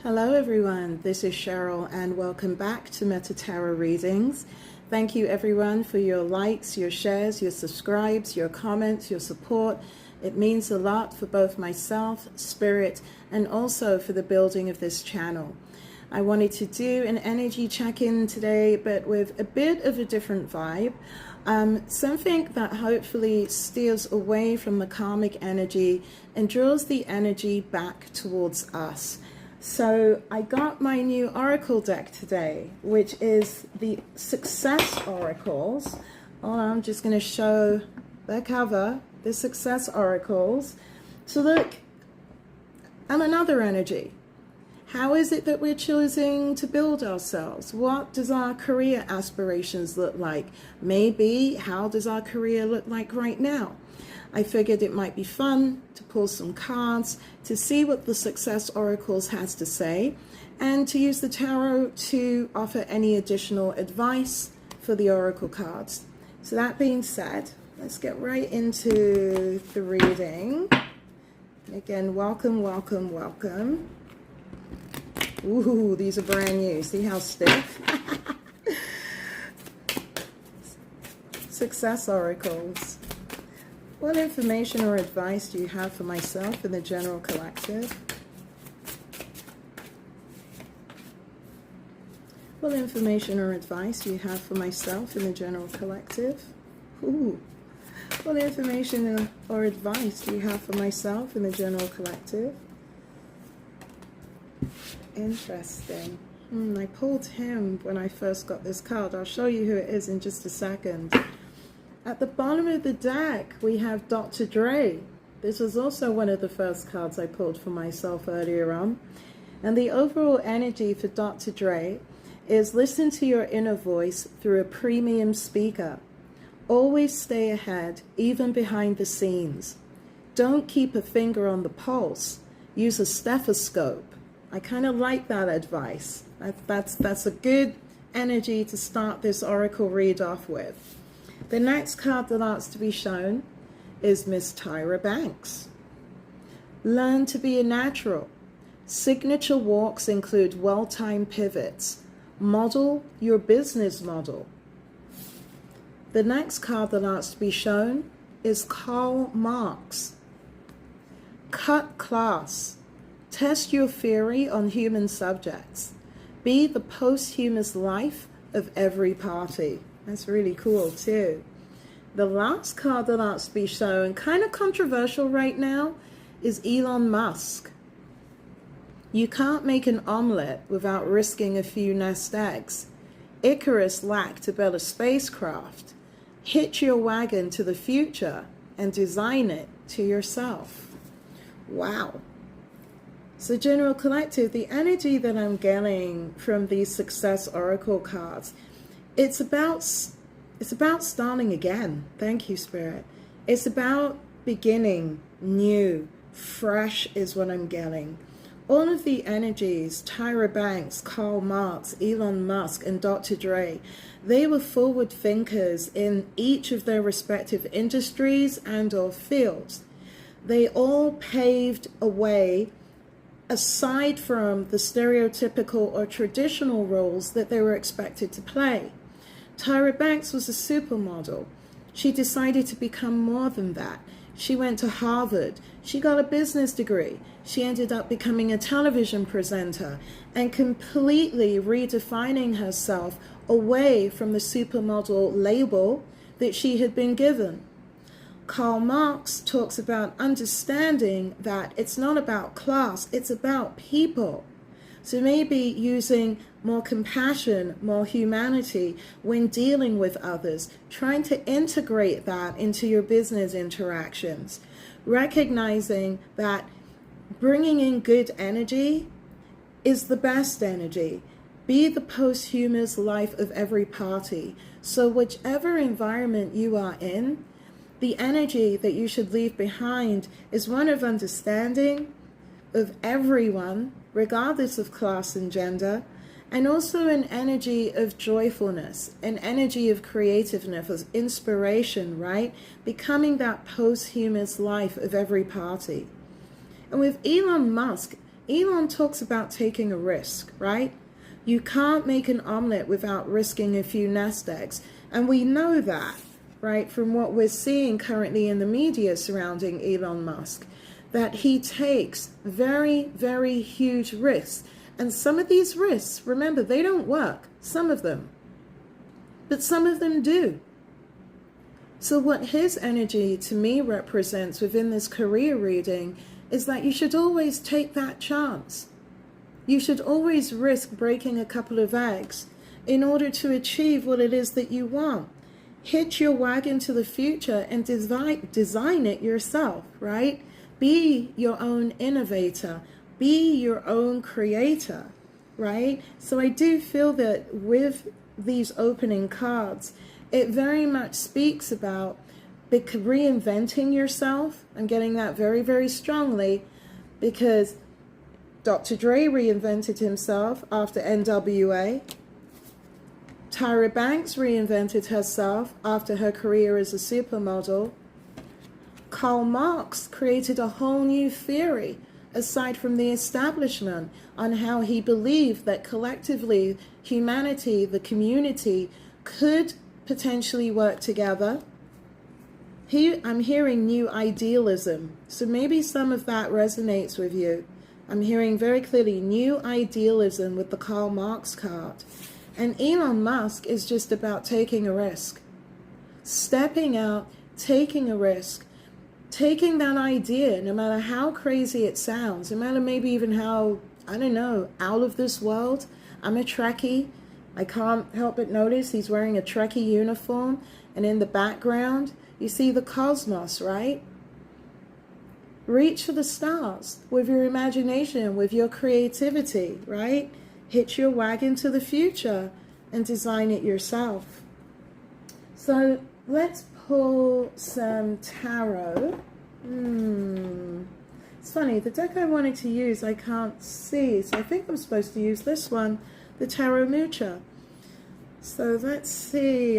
Hello everyone, this is Cheryl and welcome back to Meta Tarot Readings. Thank you everyone for your likes, your shares, your subscribes, your comments, your support. It means a lot for both myself, spirit, and also for the building of this channel. I wanted to do an energy check-in today, but with a bit of a different vibe. Something that hopefully steers away from the karmic energy and draws the energy back towards us. So I got my new oracle deck today, which is the Success Oracles. Oh, I'm just going to show the cover, the Success Oracles. So look, and another energy. How is it that we're choosing to build ourselves? What does our career aspirations look like? Maybe, how does our career look like right now? I figured it might be fun to pull some cards to see what the Success Oracles has to say and to use the tarot to offer any additional advice for the oracle cards. So that being said, let's get right into the reading. Again, welcome, welcome, welcome. Ooh, these are brand new. See how stiff? Success Oracles. What information or advice do you have for myself and the general collective? What information or advice do you have for myself and the general collective? Ooh. What information or advice do you have for myself and the general collective? Interesting. I pulled him when I first got this card. I'll show you who it is in just a second. At the bottom of the deck, we have Dr. Dre. This was also one of the first cards I pulled for myself earlier on. And the overall energy for Dr. Dre is listen to your inner voice through a premium speaker. Always stay ahead, even behind the scenes. Don't keep a finger on the pulse. Use a stethoscope. I kind of like that advice. That's a good energy to start this oracle read off with. The next card that asks to be shown is Miss Tyra Banks. Learn to be a natural. Signature walks include well-timed pivots. Model your business model. The next card that asks to be shown is Karl Marx. Cut class. Test your theory on human subjects. Be the posthumous life of every party. That's really cool too. The last card that asks to be shown, kind of controversial right now, is Elon Musk. You can't make an omelet without risking a few nest eggs. Icarus lacked a better spacecraft. Hitch your wagon to the future and design it to yourself. Wow. So general collective, the energy that I'm getting from these Success Oracle cards, it's about starting again. Thank you, Spirit. It's about beginning new, fresh is what I'm getting. All of the energies, Tyra Banks, Karl Marx, Elon Musk, and Dr. Dre, they were forward thinkers in each of their respective industries and or fields. They all paved a way aside from the stereotypical or traditional roles that they were expected to play. Tyra Banks was a supermodel. She decided to become more than that. She went to Harvard. She got a business degree. She ended up becoming a television presenter and completely redefining herself away from the supermodel label that she had been given. Karl Marx talks about understanding that it's not about class, it's about people. So maybe using more compassion, more humanity when dealing with others, trying to integrate that into your business interactions, recognizing that bringing in good energy is the best energy. Be the posthumous life of every party. So whichever environment you are in, the energy that you should leave behind is one of understanding of everyone, regardless of class and gender, and also an energy of joyfulness, an energy of creativeness, of inspiration, right? Becoming that posthumous life of every party. And with Elon Musk, Elon talks about taking a risk, right? You can't make an omelet without risking a few nest eggs. And we know that, right, from what we're seeing currently in the media surrounding Elon Musk, that he takes very, very huge risks. And some of these risks, remember, they don't work, some of them, but some of them do. So what his energy to me represents within this career reading is that you should always take that chance. You should always risk breaking a couple of eggs in order to achieve what it is that you want. Hitch your wagon to the future and design it yourself, right? Be your own innovator. Be your own creator, right? So I do feel that with these opening cards, it very much speaks about reinventing yourself. I'm getting that very, very strongly because Dr. Dre reinvented himself after NWA. Tyra Banks reinvented herself after her career as a supermodel. Karl Marx created a whole new theory aside from the establishment on how he believed that collectively humanity, the community, could potentially work together. I'm hearing new idealism, so maybe some of that resonates with you. I'm hearing very clearly new idealism with the Karl Marx card. And Elon Musk is just about taking a risk. Stepping out, taking a risk. Taking that idea, no matter how crazy it sounds, no matter maybe even how, I don't know, out of this world. I'm a Trekkie. I can't help but notice he's wearing a Trekkie uniform. And in the background, you see the cosmos, right? Reach for the stars with your imagination, with your creativity, right? Hitch your wagon to the future and design it yourself. So let's pull some tarot. It's funny, the deck I wanted to use I can't see, so I think I'm supposed to use this one, the Tarot Mucha. So let's see,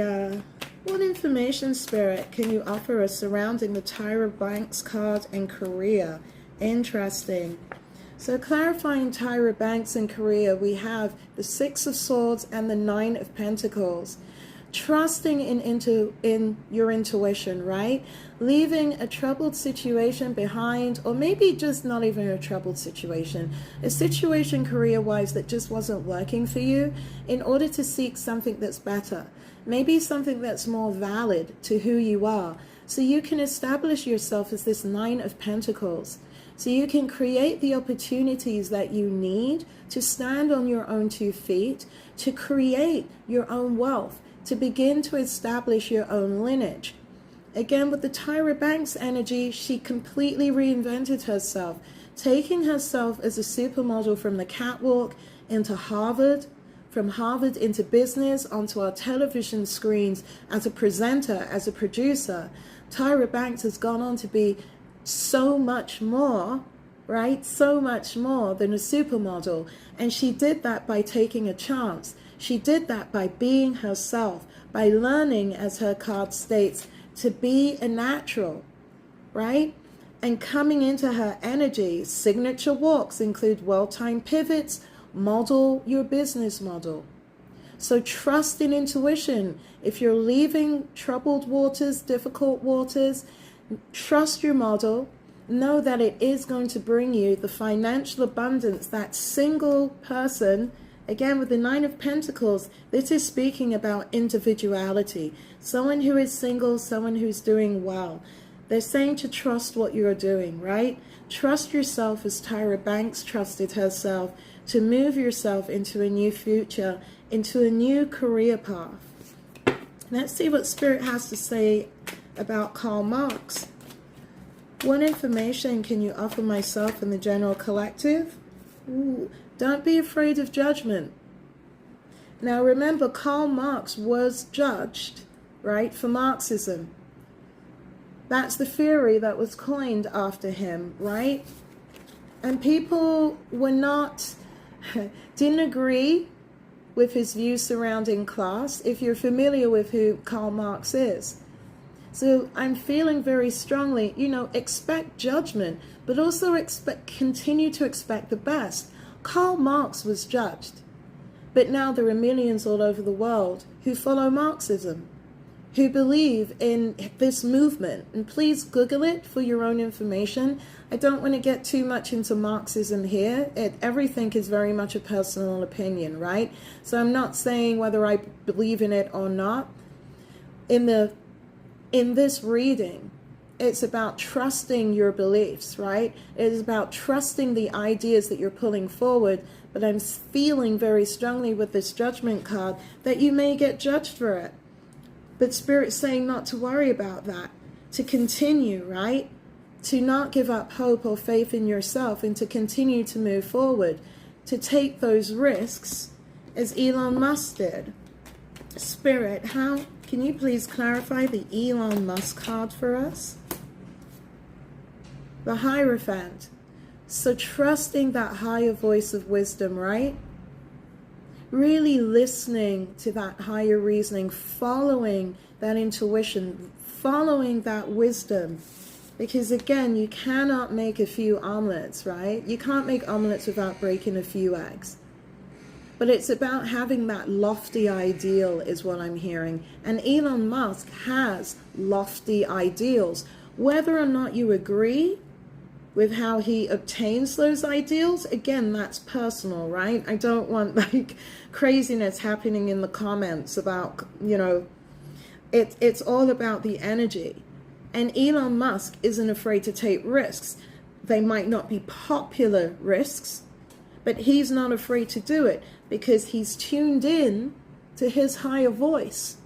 what information, Spirit, can you offer us surrounding the Tyra Banks card and career? Interesting. So clarifying Tyra Banks and career, we have the Six of Swords and the Nine of Pentacles. Trusting in your intuition, right? Leaving a troubled situation behind, or maybe just not even a troubled situation, a situation career-wise that just wasn't working for you, in order to seek something that's better. Maybe something that's more valid to who you are. So you can establish yourself as this Nine of Pentacles. So you can create the opportunities that you need to stand on your own 2 feet, to create your own wealth, to begin to establish your own lineage. Again, with the Tyra Banks energy, she completely reinvented herself, taking herself as a supermodel from the catwalk into Harvard, from Harvard into business, onto our television screens, as a presenter, as a producer. Tyra Banks has gone on to be so much more, right? So much more than a supermodel. And she did that by taking a chance. She did that by being herself, by learning, as her card states, to be a natural, right? And coming into her energy. Signature walks include well-timed pivots. Model your business model. So trust in intuition. If you're leaving troubled waters, difficult waters, trust your model. Know that it is going to bring you the financial abundance that single person. Again, with the Nine of Pentacles, this is speaking about individuality. Someone who is single, someone who's doing well. They're saying to trust what you're doing, right? Trust yourself as Tyra Banks trusted herself, to move yourself into a new future, into a new career path. Let's see what Spirit has to say about Karl Marx. What information can you offer myself and the general collective? Don't be afraid of judgment. Now remember, Karl Marx was judged, right, for Marxism. That's the theory that was coined after him, right? And people didn't agree with his views surrounding class, if you're familiar with who Karl Marx is. So I'm feeling very strongly, expect judgment, but also continue to expect the best. Karl Marx was judged, but now there are millions all over the world who follow Marxism, who believe in this movement. And please Google it for your own information. I don't want to get too much into Marxism here. Everything is very much a personal opinion, right? So I'm not saying whether I believe in it or not. In this reading, it's about trusting your beliefs, right? It is about trusting the ideas that you're pulling forward. But I'm feeling very strongly with this judgment card that you may get judged for it. But Spirit's saying not to worry about that, to continue, right? To not give up hope or faith in yourself, and to continue to move forward, to take those risks as Elon Musk did. Spirit, can you please clarify the Elon Musk card for us? The Hierophant. So trusting that higher voice of wisdom, right? Really listening to that higher reasoning, following that intuition, following that wisdom. Because again, you cannot make a few omelets, right? You can't make omelets without breaking a few eggs. But it's about having that lofty ideal is what I'm hearing. And Elon Musk has lofty ideals. Whether or not you agree with how he obtains those ideals, again, that's personal, right? I don't want craziness happening in the comments about, it's all about the energy. And Elon Musk isn't afraid to take risks. They might not be popular risks, but he's not afraid to do it because he's tuned in to his higher voice.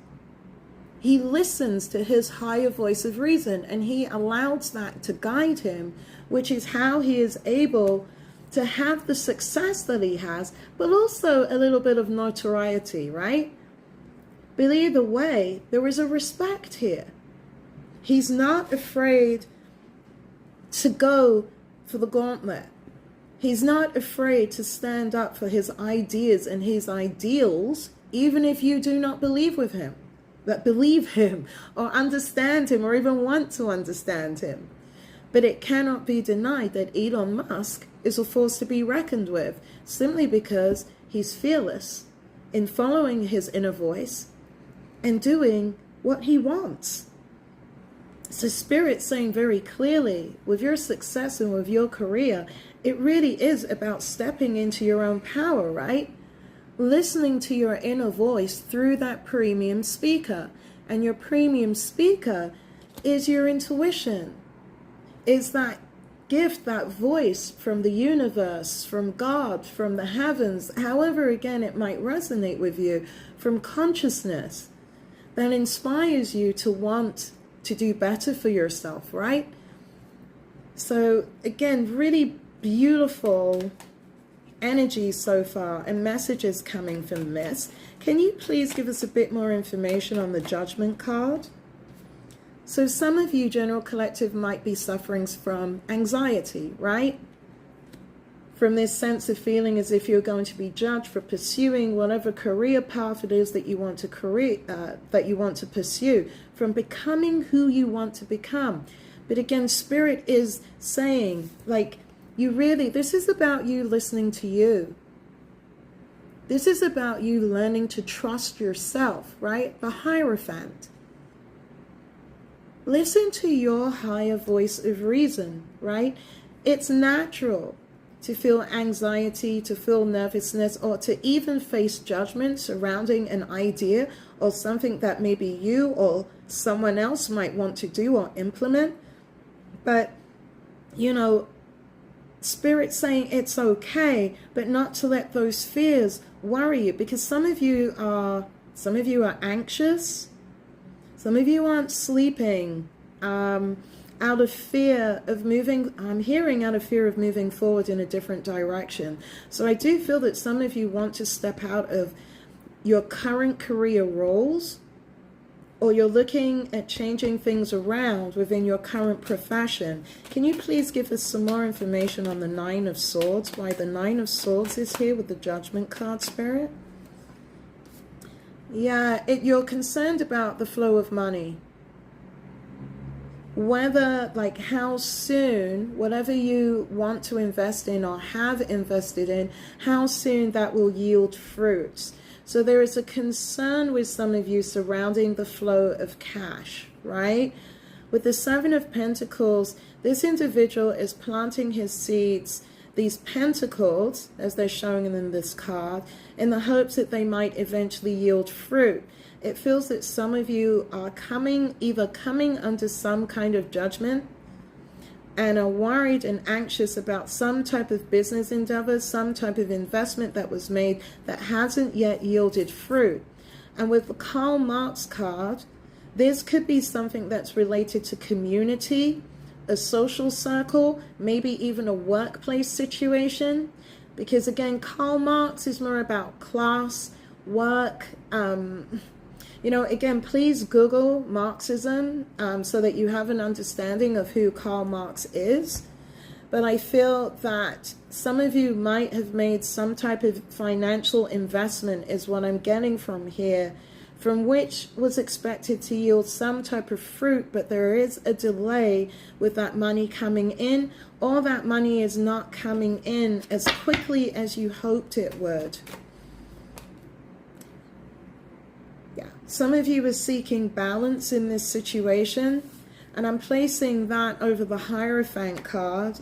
He listens to his higher voice of reason, and he allows that to guide him, which is how he is able to have the success that he has, but also a little bit of notoriety, right? But either way, there is a respect here. He's not afraid to go for the gauntlet. He's not afraid to stand up for his ideas and his ideals, even if you do not believe him or understand him or even want to understand him. But it cannot be denied that Elon Musk is a force to be reckoned with, simply because he's fearless in following his inner voice and doing what he wants. So Spirit's saying very clearly, with your success and with your career, it really is about stepping into your own power, right? Listening to your inner voice through that premium speaker. And your premium speaker is your intuition. Is that gift, that voice from the universe, from God, from the heavens, however again it might resonate with you, from consciousness, that inspires you to want to do better for yourself, right? So again, really beautiful energy so far and messages coming from this. Can you please give us a bit more information on the Judgment card? So some of you, General Collective, might be suffering from anxiety, right? From this sense of feeling as if you're going to be judged for pursuing whatever career path it is that you want to pursue, from becoming who you want to become. But again, Spirit is saying, this is about you listening to you. This is about you learning to trust yourself, right? The Hierophant. Listen to your higher voice of reason, right? It's natural to feel anxiety, to feel nervousness, or to even face judgment surrounding an idea or something that maybe you or someone else might want to do or implement. But, Spirit's saying it's okay, but not to let those fears worry you, because some of you are anxious. Some of you aren't sleeping out of fear of moving. I'm hearing out of fear of moving forward in a different direction. So I do feel that some of you want to step out of your current career roles, or you're looking at changing things around within your current profession. Can you please give us some more information on the Nine of Swords, why the Nine of Swords is here with the Judgment card, Spirit? Yeah, you're concerned about the flow of money. whether, like, how soon, whatever you want to invest in or have invested in, how soon that will yield fruits. So there is a concern with some of you surrounding the flow of cash, right? With the Seven of Pentacles, this individual is planting his seeds, these pentacles, as they're showing in this card, in the hopes that they might eventually yield fruit. It feels that some of you are either coming under some kind of judgment and are worried and anxious about some type of business endeavor, some type of investment that was made that hasn't yet yielded fruit. And with the Karl Marx card, this could be something that's related to community, a social circle, maybe even a workplace situation. Because again, Karl Marx is more about class, work. You know, again, please Google Marxism so that you have an understanding of who Karl Marx is. But I feel that some of you might have made some type of financial investment, is what I'm getting from here, from which was expected to yield some type of fruit, but there is a delay with that money coming in, or that money is not coming in as quickly as you hoped it would. Yeah, some of you are seeking balance in this situation, and I'm placing that over the Hierophant card,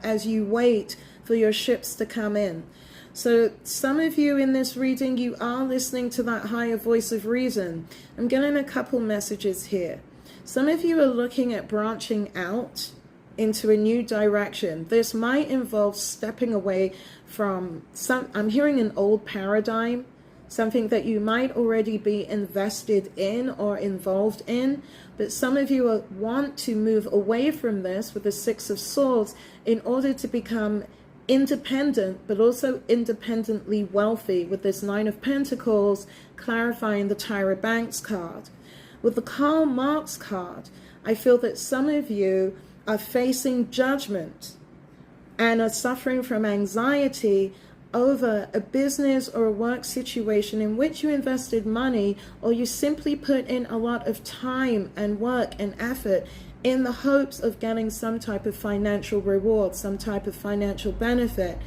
as you wait for your ships to come in. So some of you in this reading, you are listening to that higher voice of reason. I'm getting a couple messages here. Some of you are looking at branching out into a new direction. This might involve stepping away from I'm hearing an old paradigm, something that you might already be invested in or involved in, but some of you want to move away from this with the Six of Swords in order to become independent, but also independently wealthy, with this Nine of Pentacles clarifying the Tyra Banks card. With the Karl Marx card, I feel that some of you are facing judgment and are suffering from anxiety over a business or a work situation in which you invested money, or you simply put in a lot of time and work and effort in the hopes of getting some type of financial reward, some type of financial benefit.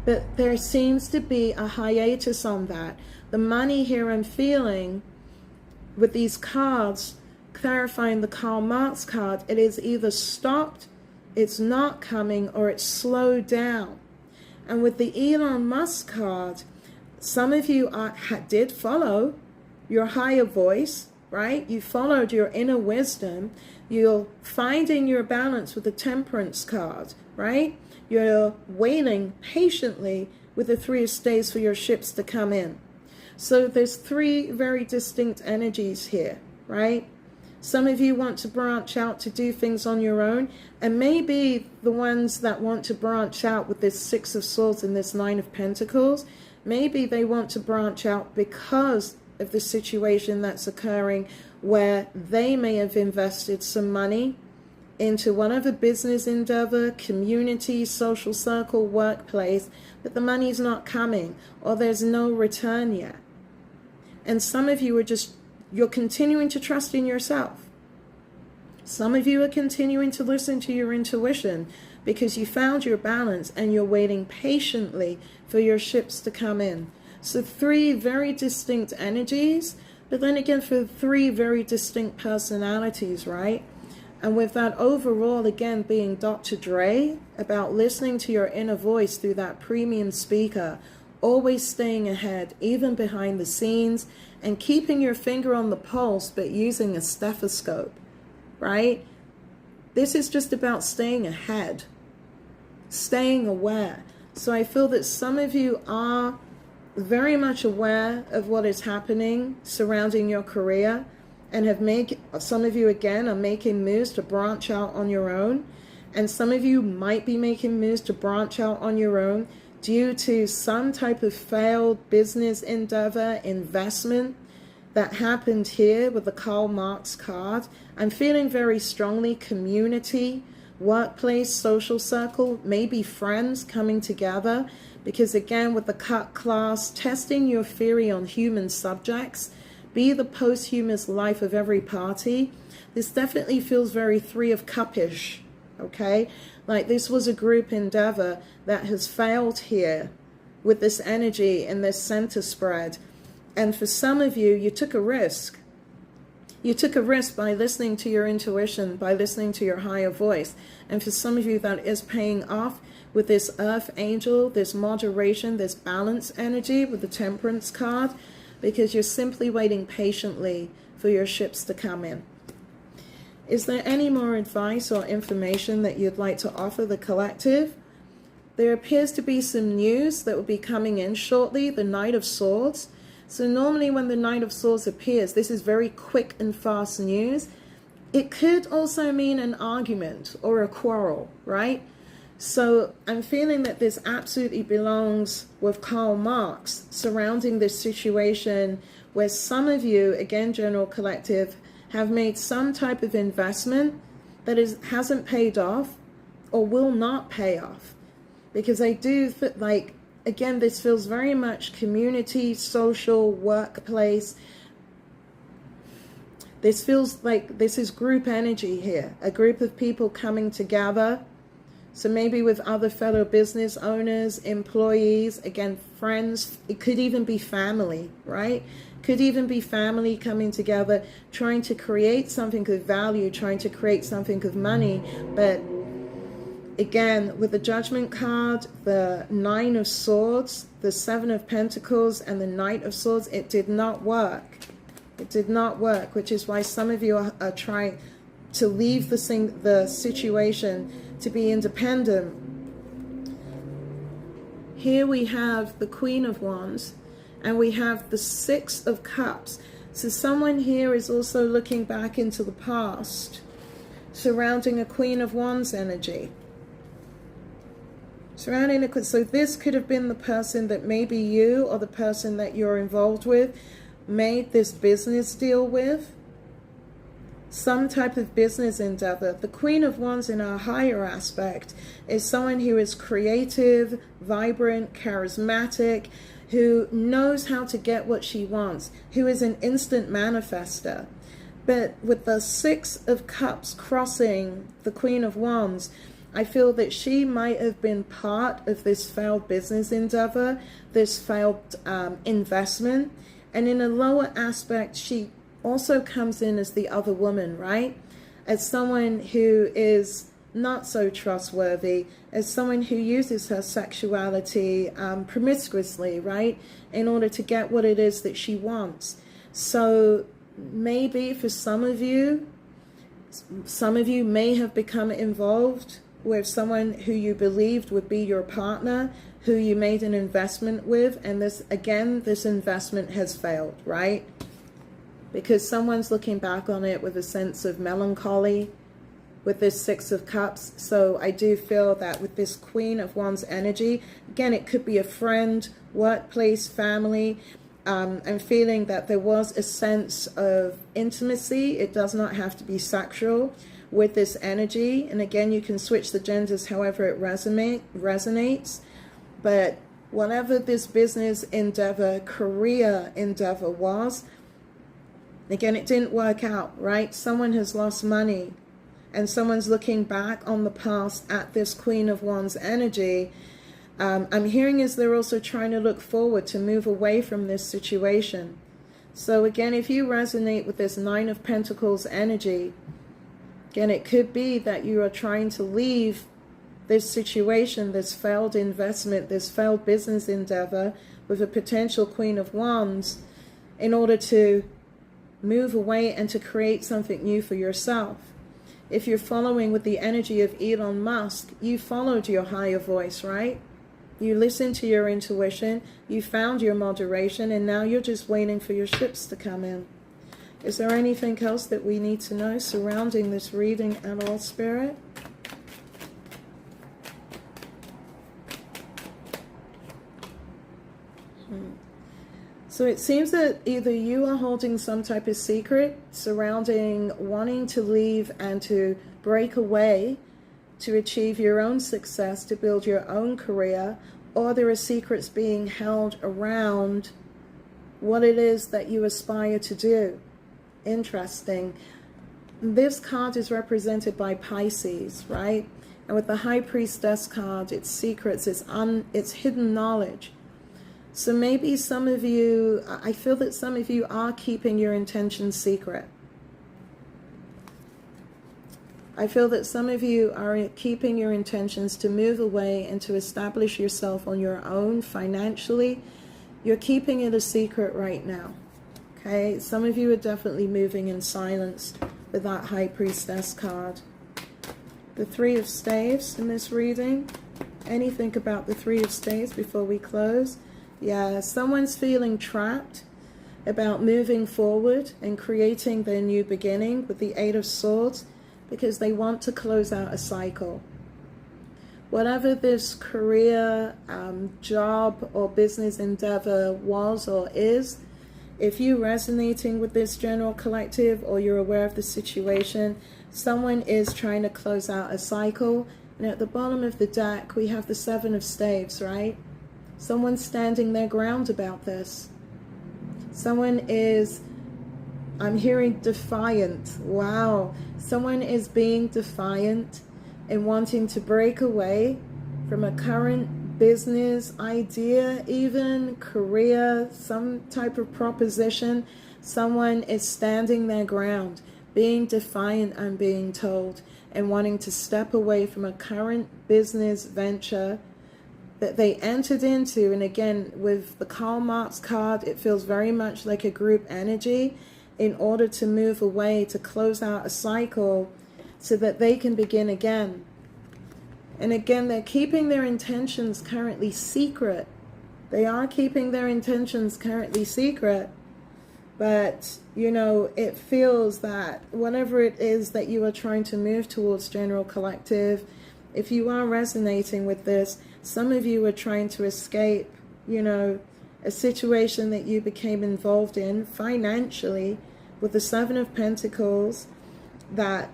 But there seems to be a hiatus on that. The money here I'm feeling with these cards, clarifying the Karl Marx card, it is either stopped, it's not coming, or it's slowed down. And with the Elon Musk card, some of you did follow your higher voice, right? You followed your inner wisdom. You're finding your balance with the Temperance card, right? You're waiting patiently with the Three of Staves for your ships to come in. So there's three very distinct energies here, right? Some of you want to branch out to do things on your own, and maybe the ones that want to branch out with this Six of Swords and this Nine of Pentacles, maybe they want to branch out because of the situation that's occurring where they may have invested some money into whatever business endeavor, community, social circle, workplace, but the money's not coming, or there's no return yet. And some of you are you're continuing to trust in yourself. Some of you are continuing to listen to your intuition because you found your balance and you're waiting patiently for your ships to come in. So three very distinct energies, but then again for three very distinct personalities, right? And with that overall, again, being Dr. Dre, about listening to your inner voice through that premium speaker, always staying ahead, even behind the scenes, and keeping your finger on the pulse, but using a stethoscope, right? This is just about staying ahead, staying aware. So I feel that some of you are very much aware of what is happening surrounding your career, and some of you again are making moves to branch out on your own, and some of you might be making moves to branch out on your own due to some type of failed business endeavor, investment that happened here with the Karl Marx card. I'm feeling very strongly community, workplace, social circle, maybe friends coming together, because again with the cut class, testing your theory on human subjects, be the posthumous life of every party. This definitely feels very Three of Cupish, okay? Like this was a group endeavor that has failed here with this energy and this center spread. And for some of you, you took a risk. You took a risk by listening to your intuition, by listening to your higher voice. And for some of you, that is paying off with this earth angel, this moderation, this balance energy with the temperance card, because you're simply waiting patiently for your ships to come in. Is there any more advice or information that you'd like to offer the collective? There appears to be some news that will be coming in shortly, the Knight of Swords. So normally when the Knight of Swords appears, this is very quick and fast news. It could also mean an argument or a quarrel, right? So I'm feeling that this absolutely belongs with Karl Marx surrounding this situation where some of you, again, General Collective, have made some type of investment that hasn't paid off or will not pay off. Because I do like, again, this feels very much community, social, workplace. This feels like this is group energy here, a group of people coming together. So maybe with other fellow business owners, employees, again, friends. It could even be family, right? Could even be family coming together, trying to create something of value, trying to create something of money. But again, with the Judgment card, the Nine of Swords, the Seven of Pentacles, and the Knight of Swords, it did not work. It did not work, which is why some of you are trying to leave the situation to be independent. Here we have the Queen of Wands, and we have the Six of Cups. So someone here is also looking back into the past, surrounding a Queen of Wands energy. So this could have been the person that maybe you or the person that you're involved with made this business deal with. Some type of business endeavor. The Queen of Wands in our higher aspect is someone who is creative, vibrant, charismatic, who knows how to get what she wants, who is an instant manifester. But with the Six of Cups crossing the Queen of Wands, I feel that she might have been part of this failed business endeavor, this failed investment. And in a lower aspect, she also comes in as the other woman, right? As someone who is not so trustworthy, as someone who uses her sexuality promiscuously, right? In order to get what it is that she wants. So maybe for some of you may have become involved with someone who you believed would be your partner, who you made an investment with, and this investment has failed, right? Because someone's looking back on it with a sense of melancholy with this Six of Cups. So I do feel that with this Queen of Wands energy, again, it could be a friend, workplace, family. I'm feeling that there was a sense of intimacy. It does not have to be sexual with this energy. And again, you can switch the genders however it resonates. But whatever this business endeavor, career endeavor was, again, it didn't work out, right? Someone has lost money, and someone's looking back on the past at this Queen of Wands energy. I'm hearing is they're also trying to look forward to move away from this situation. So again, if you resonate with this Nine of Pentacles energy, again, it could be that you are trying to leave this situation, this failed investment, this failed business endeavor with a potential Queen of Wands in order to move away and to create something new for yourself. If you're following with the energy of Elon Musk, you followed your higher voice, right? You listened to your intuition, you found your moderation, and now you're just waiting for your ships to come in. Is there anything else that we need to know surrounding this reading at all, Spirit? So it seems that either you are holding some type of secret surrounding wanting to leave and to break away to achieve your own success, to build your own career, or there are secrets being held around what it is that you aspire to do. Interesting. This card is represented by Pisces, right? And with the High Priestess card, it's secrets, it's hidden knowledge. So maybe some of you, I feel that some of you are keeping your intentions secret. I feel that some of you are keeping your intentions to move away and to establish yourself on your own financially. You're keeping it a secret right now. Okay, some of you are definitely moving in silence with that High Priestess card. The Three of Staves in this reading. Anything about the Three of Staves before we close? Yeah, someone's feeling trapped about moving forward and creating their new beginning with the Eight of Swords because they want to close out a cycle. Whatever this career, job or business endeavor was or is, if you're resonating with this general collective or you're aware of the situation, someone is trying to close out a cycle. And at the bottom of the deck, we have the Seven of Staves, right? Someone's standing their ground about this. Someone is, I'm hearing defiant. Wow. Someone is being defiant and wanting to break away from a current business idea, even career, some type of proposition. Someone is standing their ground, being defiant, I'm being told, and wanting to step away from a current business venture that they entered into. And again, with the Karl Marx card, it feels very much like a group energy in order to move away, to close out a cycle so that they can begin again. And again, they're keeping their intentions currently secret. They are keeping their intentions currently secret. But, you know, it feels that whatever it is that you are trying to move towards, general collective, if you are resonating with this, some of you are trying to escape, you know, a situation that you became involved in financially with the Seven of Pentacles, that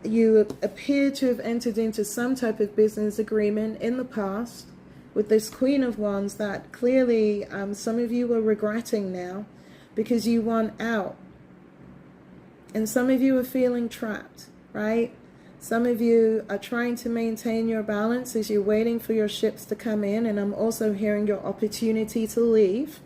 you appear to have entered into some type of business agreement in the past with this Queen of Wands that clearly some of you are regretting now because you want out. And some of you are feeling trapped, right? Some of you are trying to maintain your balance as you're waiting for your ships to come in. And I'm also hearing your opportunity to leave,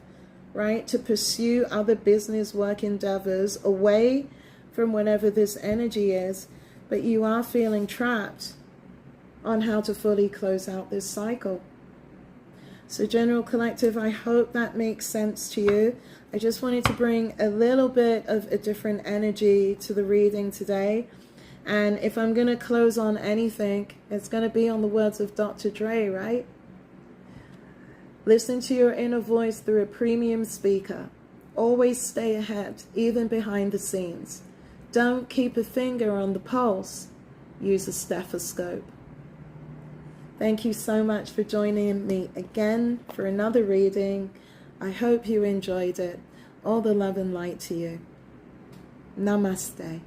right? To pursue other business work endeavors away from whatever this energy is. But you are feeling trapped on how to fully close out this cycle. So general collective, I hope that makes sense to you. I just wanted to bring a little bit of a different energy to the reading today. And if I'm going to close on anything, it's going to be on the words of Dr. Dre, right? Listen to your inner voice through a premium speaker. Always stay ahead, even behind the scenes. Don't keep a finger on the pulse. Use a stethoscope. Thank you so much for joining me again for another reading. I hope you enjoyed it. All the love and light to you. Namaste.